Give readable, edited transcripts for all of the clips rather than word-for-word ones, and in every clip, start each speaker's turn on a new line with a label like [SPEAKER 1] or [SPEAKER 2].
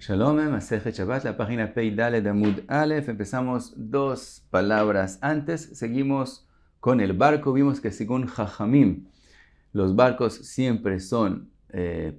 [SPEAKER 1] Shalom, Masejet Shabbat, la página Pei Daled Amud Aleph. Empezamos dos palabras antes. Seguimos con el barco. Vimos que según Jajamim, los barcos siempre son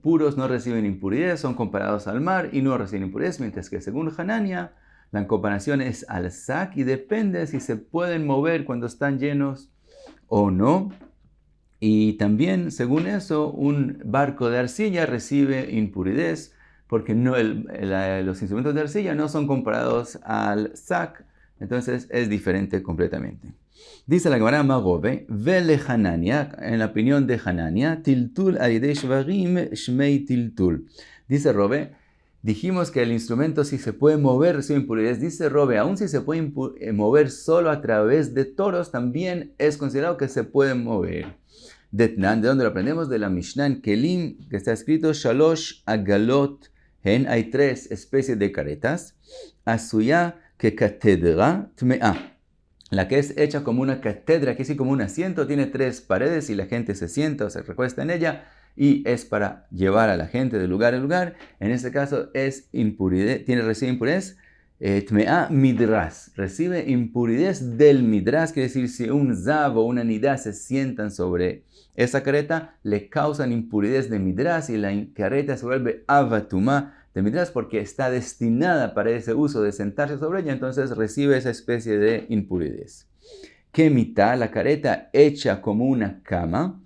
[SPEAKER 1] puros, no reciben impurezas, son comparados al mar y no reciben impurezas, mientras que según Hanania, la comparación es al sac y depende si se pueden mover cuando están llenos o no. Y también, según eso, un barco de arcilla recibe impurezas, porque los instrumentos de arcilla no son comparados al sac, entonces es diferente completamente. Dice la Gemara Magobe, Vele Hanania, en la opinión de Hanania, Tiltul Aidei Shvarim Shmei Tiltul. Dice Robe, dijimos que el instrumento si se puede mover recibe impurezas. Dice Robe, aun si se puede mover solo a través de toros, también es considerado que se puede mover. ¿De dónde lo aprendemos? De la Mishnah en Kelim, que está escrito Shalosh Agalot Hen, hay tres especies de caretas. Asuya que catedra tmea. La que es hecha como una cátedra, que es como un asiento, tiene tres paredes y la gente se sienta o se recuesta en ella y es para llevar a la gente de lugar en lugar. En este caso es impurez, recibe impurez. Tmea midras, recibe impurez del midras, quiere decir si un zav o una nidá se sientan sobre esa careta, le causan impurez de midras y la careta se vuelve avatumá de midras porque está destinada para ese uso de sentarse sobre ella, entonces recibe esa especie de impurez. Kemita, la careta hecha como una cama,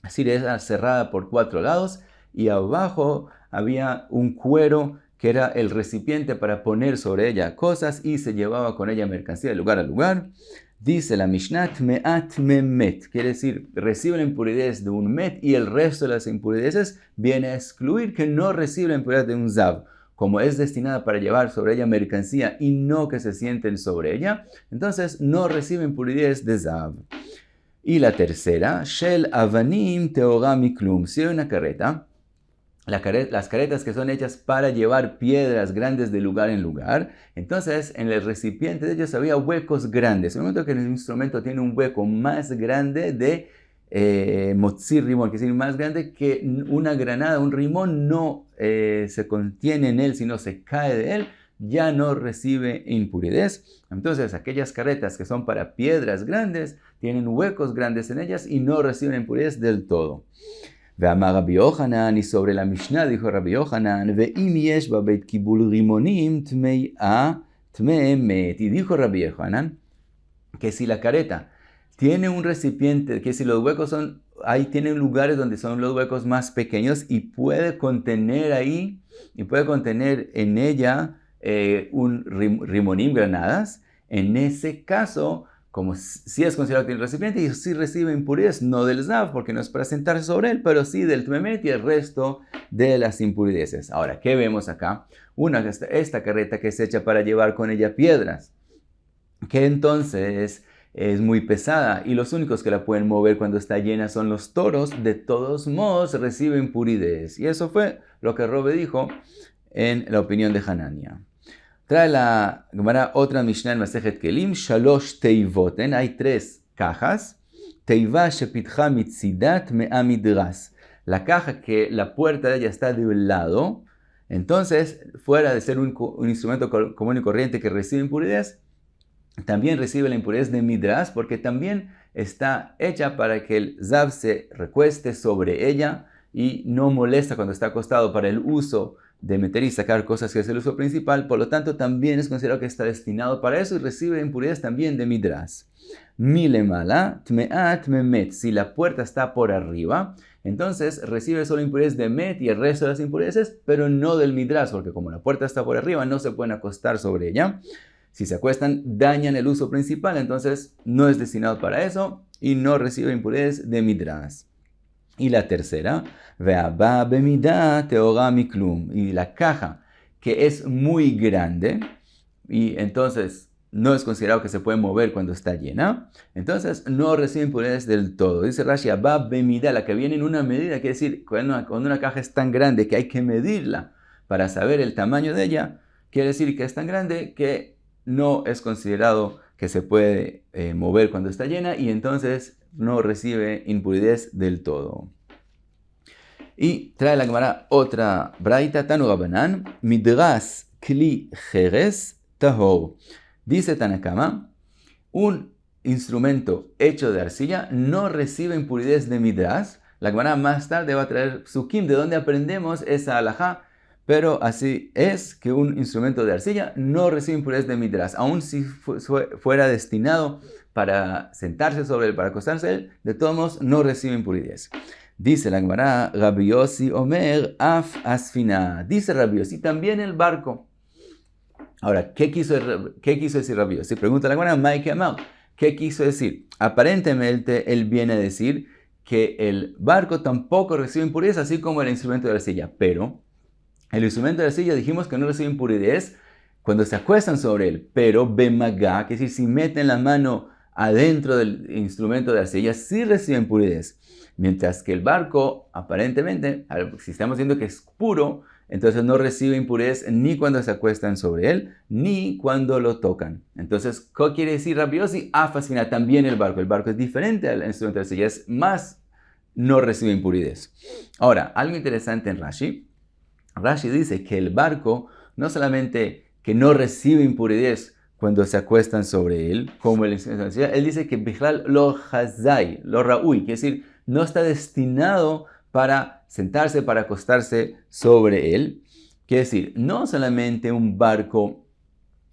[SPEAKER 1] así era cerrada por cuatro lados y abajo había un cuero que era el recipiente para poner sobre ella cosas y se llevaba con ella mercancía de lugar a lugar. Dice la Mishnah, Me'at Memet, quiere decir, recibe la impurez de un met y el resto de las impurezas viene a excluir que no recibe la impurez de un zav. Como es destinada para llevar sobre ella mercancía y no que se sienten sobre ella, entonces no recibe impurez de zav. Y la tercera, Shel Avanim Teorá Miklum, si hay una carreta, las caretas que son hechas para llevar piedras grandes de lugar en lugar, entonces en el recipiente de ellos había huecos grandes. En el momento que el instrumento tiene un hueco más grande de motzir rimón, que es decir, más grande que una granada, un rimón no se contiene en él, sino se cae de él, ya no recibe impurez. Entonces aquellas caretas que son para piedras grandes, tienen huecos grandes en ellas y no reciben impurez del todo. Ve'amar Rabbi Yochanan, y sobre la Mishnah dijo Rabbi Yochanan, ve'im yesh ba'beit kibul rimonim tmei'a tme'emet. Y dijo Rabbi Yochanan que si la careta tiene un recipiente, que si los huecos son, ahí tienen lugares donde son los huecos más pequeños y puede contener ahí, y puede contener en ella un rimonim, granadas, en ese caso, como si es considerado que el recipiente, y sí recibe impurezas, no del zav, porque no es para sentarse sobre él, pero sí del tmemet y el resto de las impurezas. Ahora, ¿qué vemos acá? Esta carreta que es hecha para llevar con ella piedras, que entonces es muy pesada, y los únicos que la pueden mover cuando está llena son los toros, de todos modos recibe impurezas. Y eso fue lo que Robe dijo en la opinión de Hanania. Trae la Gemara otra Mishnah en Masejet Kelim, Shalosh Teivoten, hay tres cajas. Teiva shepitcha mitzidat mea midras. La caja que la puerta de ella está de un lado, entonces, fuera de ser un instrumento común y corriente que recibe impurezas, también recibe la impurez de midras, porque también está hecha para que el zav se recueste sobre ella y no molesta cuando está acostado para el uso de meter y sacar cosas que es el uso principal, por lo tanto también es considerado que está destinado para eso y recibe impurezas también de midras. Milemala, tmeat memet, si la puerta está por arriba, entonces recibe solo impurezas de met y el resto de las impurezas, pero no del midras, porque como la puerta está por arriba no se pueden acostar sobre ella. Si se acuestan, dañan el uso principal, entonces no es destinado para eso y no recibe impurezas de midras. Y la tercera, ve'aba bemida teorá miklum, y la caja que es muy grande y entonces no es considerado que se puede mover cuando está llena, entonces no recibe impurezas del todo. Dice Rashi, abba bemida, la que viene en una medida, quiere decir, cuando una caja es tan grande que hay que medirla para saber el tamaño de ella, quiere decir que es tan grande que no es considerado que se puede mover cuando está llena y entonces no recibe impurez del todo. Y trae la Gemara otra braita, Tanu Rabanan, Midras Kli Jeres Tahor. Dice Tanakama, un instrumento hecho de arcilla no recibe impurezas de midras. La Gemara más tarde va a traer Psukim, de donde aprendemos esa halajá, pero así es que un instrumento de arcilla no recibe impurezas de midras, aun si fuera destinado para sentarse sobre él, para acostarse él, de todos modos no recibe impurezas. Dice la Gemara, Rabbi Yossi Omer Af Asfina. Dice Rabbi Yossi, también el barco. Ahora, ¿qué quiso decir Rabbi Yossi? Pregunta la Gemara, Maike Amar, ¿qué quiso decir? Aparentemente él viene a decir que el barco tampoco recibe impurezas, así como el instrumento de arcilla. Pero el instrumento de arcilla dijimos que no recibe impurezas cuando se acuestan sobre él. Pero Bemagá, que es decir, si meten la mano adentro del instrumento de arcilla, sí recibe impurezas. Mientras que el barco, aparentemente, si estamos diciendo que es puro, entonces no recibe impurezas ni cuando se acuestan sobre él, ni cuando lo tocan. Entonces, ¿qué quiere decir Rabbi Yossi? Fascina también el barco. El barco es diferente al instrumento de arcilla, es más, no recibe impurezas. Ahora, algo interesante en Rashi. Rashi dice que el barco no solamente que no recibe impurezas cuando se acuestan sobre él, como el instrumento de arcilla, él dice que Bichlal lo hazai, lo raúi, quiere decir, no está destinado para sentarse, para acostarse sobre él. Quiere decir, no solamente un barco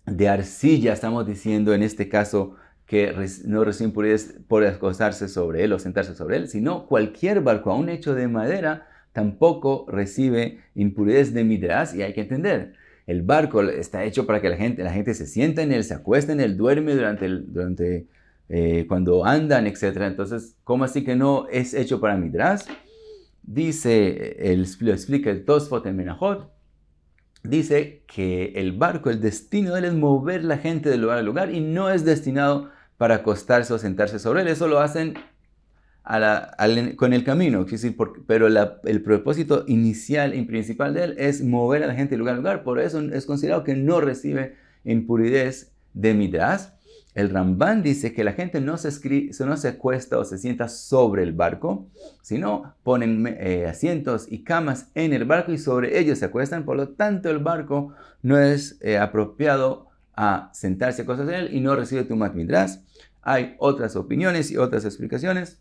[SPEAKER 1] de arcilla, estamos diciendo en este caso que no recibe impurezas por acostarse sobre él o sentarse sobre él, sino cualquier barco, aún hecho de madera, tampoco recibe impurezas de midras. Y hay que entender, el barco está hecho para que la gente se sienta en él, se acueste en él, duerme durante cuando andan, etc. Entonces, ¿cómo así que no es hecho para midras? Dice, lo explica el Tosfot en Menachot, dice que el barco, el destino de él es mover la gente de lugar a lugar y no es destinado para acostarse o sentarse sobre él. Eso lo hacen con el camino, pero el propósito inicial y principal de él es mover a la gente de lugar a lugar. Por eso es considerado que no recibe impurezas de midras. El Ramban dice que la gente no se acuesta o se sienta sobre el barco, sino ponen asientos y camas en el barco y sobre ellos se acuestan. Por lo tanto, el barco no es apropiado a sentarse a cosas en él y no recibe tumat midras. Hay otras opiniones y otras explicaciones.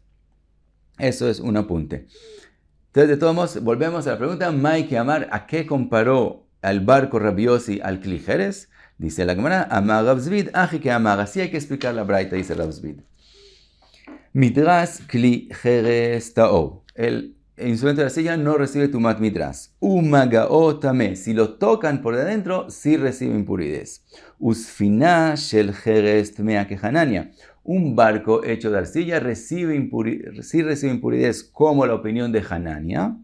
[SPEAKER 1] Eso es un apunte. Entonces, de todos modos, volvemos a la pregunta, Maike Amar, ¿a qué comparó al barco Rabbi Yossi al Kli Jeres? Dice la Gemara, Amar Rav Zvid, aji que Amar. Así hay que explicar la braita, dice Rav Zvid. Midras Kli Jeres Ta'or. El instrumento de arcilla no recibe tumat midras. Umagao tamé. Si lo tocan por dentro, sí recibe impurezas. Usfina shel Jeres tmea kehanania. Un barco hecho de arcilla sí recibe impurezas, como la opinión de Hanania.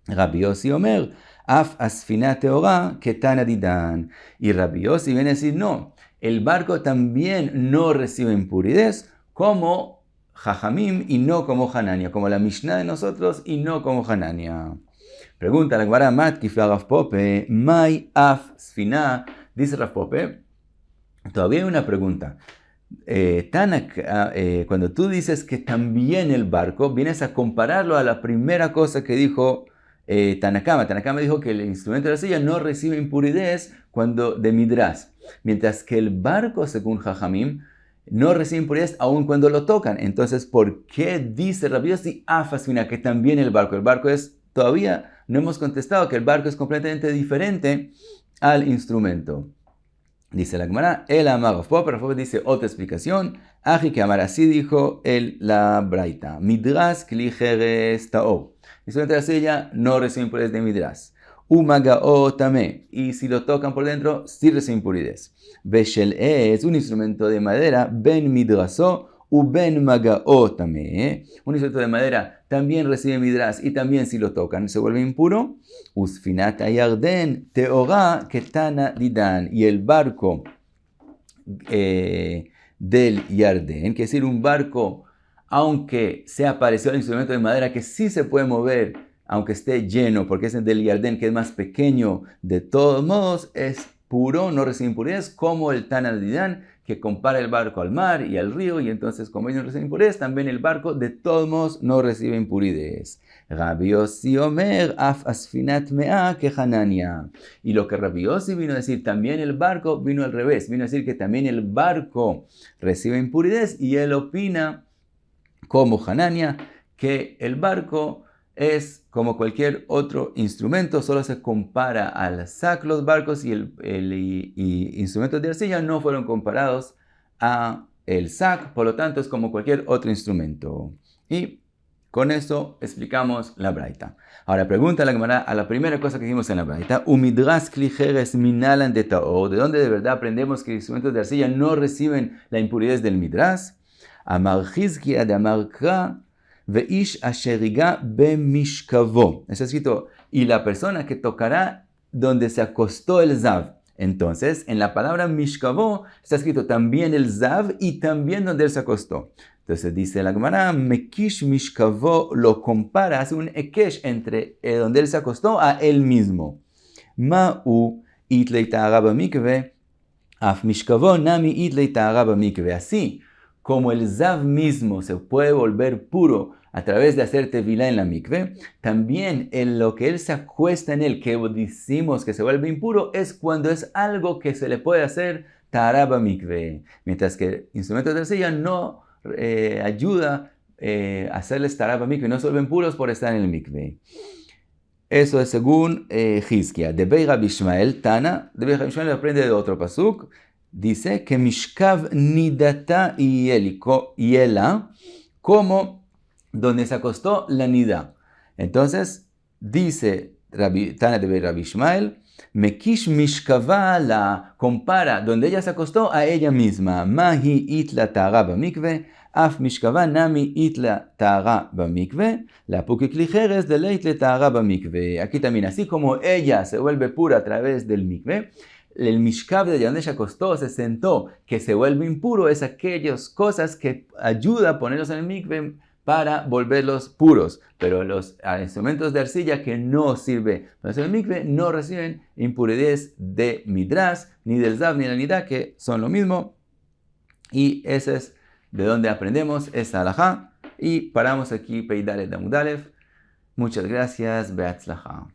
[SPEAKER 1] Rabbi Yossi Omer, Af asfina teorá ketana didan. Y Rabbi Yossi viene a decir, no, el barco también no recibe impurezas como Jajamim y no como Hanania, como la Mishnah de nosotros y no como Hanania. Pregunta la Gemara Matkifla Rav Pope, Mai Af Sfina. Dice Rav Pope, todavía hay una pregunta. Cuando tú dices que también el barco, vienes a compararlo a la primera cosa que dijo Tanakama. Tanakama dijo que el instrumento de arcilla no recibe impurezas de midras, mientras que el barco, según Jajamim, no recibe impurezas aun cuando lo tocan. Entonces, ¿por qué dice Rabbi Yossi Afasfina que también el barco es, todavía no hemos contestado que el barco es completamente diferente al instrumento? Dice la Gemara, el Amar Rav Pope, Rav Pope dice otra explicación, aji que Amar, así dijo la braita, midras kli jeres ta'or. El instrumento de arcilla no recibe impurezas de midras. Umagao tamé, y si lo tocan por dentro, sí recibe impurezas. Beshel es un instrumento de madera, ben midraso u ben magao tamé. Un instrumento de madera también recibe midras y también si lo tocan se vuelve impuro. Usfinat ayarden teorá ketana didan. Y el barco del Yardén, que es decir, un barco, aunque sea parecido al instrumento de madera, que sí se puede mover, aunque esté lleno, porque es el del Yardén, que es más pequeño, de todos modos es puro, no recibe impurezas, como el Tana Didan, que que compara el barco al mar y al río, y entonces como ellos no reciben impurezas, también el barco de todos modos no recibe impurezas. Rabbi Yossi Omer, af asfinat mea que Hanania. Y lo que Rabbi Yossi vino a decir, también el barco vino al revés, vino a decir que también el barco recibe impurezas, y él opina como Hanania, que el barco es como cualquier otro instrumento, solo se compara al sac los barcos y instrumentos de arcilla no fueron comparados a el sac, por lo tanto es como cualquier otro instrumento. Y con eso explicamos la braita. Ahora pregunta la Gemara a la primera cosa que dijimos en la braita, Umidras kli jeres minalan de taor, ¿de dónde de verdad aprendemos que instrumentos de arcilla no reciben la impurez del midras? Amar Chizkia de Amar Kra Veish asheriga bemishkavo. Está escrito, y la persona que tocará donde se acostó el zav. Entonces, en la palabra mishkavo está escrito también el zav y también donde él se acostó. Entonces dice la Gemara, mekish mishkavo lo compara, hace un ekesh entre donde él se acostó a él mismo. Ma'u itlei ta'ara b'mikve, af mishkavo nami itlei ta'ara b'mikve. Así como el zav mismo se puede volver puro a través de hacer tevilá en la mikve, también en lo que él se acuesta en él, que decimos que se vuelve impuro, es cuando es algo que se le puede hacer ta'ara b'mikve. Mientras que instrumentos de arcilla no ayuda a hacerles ta'ara b'mikve, no se vuelven puros por estar en el mikve. Eso es según Chizkia. De Bei Rabbi Ishmael, Tana, de Bei Rabbi Ishmael aprende de otro pasuk, dice que Mishkav nidata yela, como donde se acostó la nida. Entonces, dice Tana de Bei Rabbi Ishmael, Mekish Mishkava la compara donde ella se acostó a ella misma. Mahi itla ta'ara b'mikve, af Mishkava nami itla ta'ara b'mikve, la pukikli jeres de leitle ta'ara b'mikve. Aquí también, así como ella se vuelve pura a través del mikve, el mishkav de donde se acostó, se sentó, que se vuelve impuro, es aquellas cosas que ayuda a ponerlos en el mikve para volverlos puros. Pero los instrumentos de arcilla que no sirven para hacer el mikve no reciben impurezas de midras, ni del zav, ni de la nida, que son lo mismo. Y ese es de donde aprendemos esta halajá. Y paramos aquí, Peidalet Amud Aleph. Muchas gracias, Beatzlajá.